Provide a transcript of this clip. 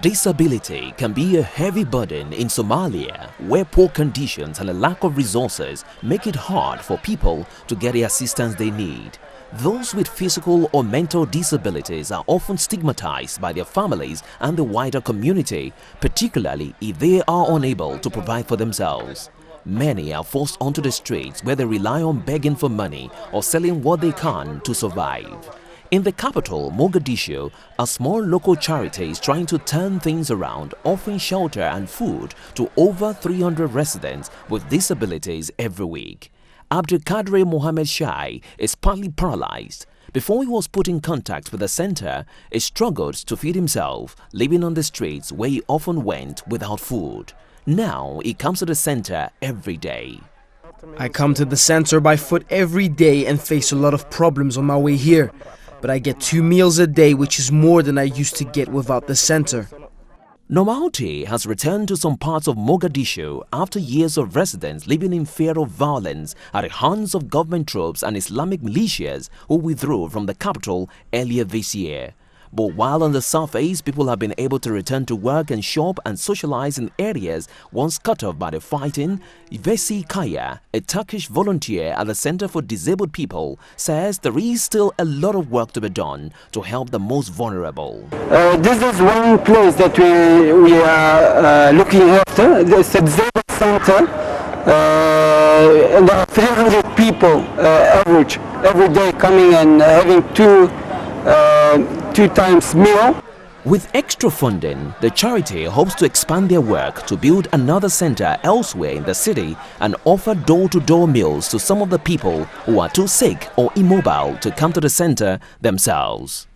Disability can be a heavy burden in Somalia, where poor conditions and a lack of resources make it hard for people to get the assistance they need. Those with physical or mental disabilities are often stigmatized by their families and the wider community, particularly if they are unable to provide for themselves. Many are forced onto the streets where they rely on begging for money or selling what they can to survive. In the capital, Mogadishu, a small local charity is trying to turn things around, offering shelter and food to over 300 residents with disabilities every week. Abdulkadir Mohammed Shai is partly paralyzed. Before he was put in contact with the center, he struggled to feed himself, living on the streets where he often went without food. Now he comes to the center every day. I come to the center by foot every day and face a lot of problems on my way here. But I get 2 meals a day, which is more than I used to get without the center. Normality has returned to some parts of Mogadishu after years of residents living in fear of violence at the hands of government troops and Islamic militias who withdrew from the capital earlier this year. But while on the surface people have been able to return to work and shop and socialize in areas once cut off by the fighting, Vesi Kaya, a Turkish volunteer at the Center for Disabled People, says there is still a lot of work to be done to help the most vulnerable. This is one place that we are looking after. It's a disabled center. And there are 300 people average every day coming and having two times meal. With extra funding, the charity hopes to expand their work to build another center elsewhere in the city and offer door-to-door meals to some of the people who are too sick or immobile to come to the center themselves.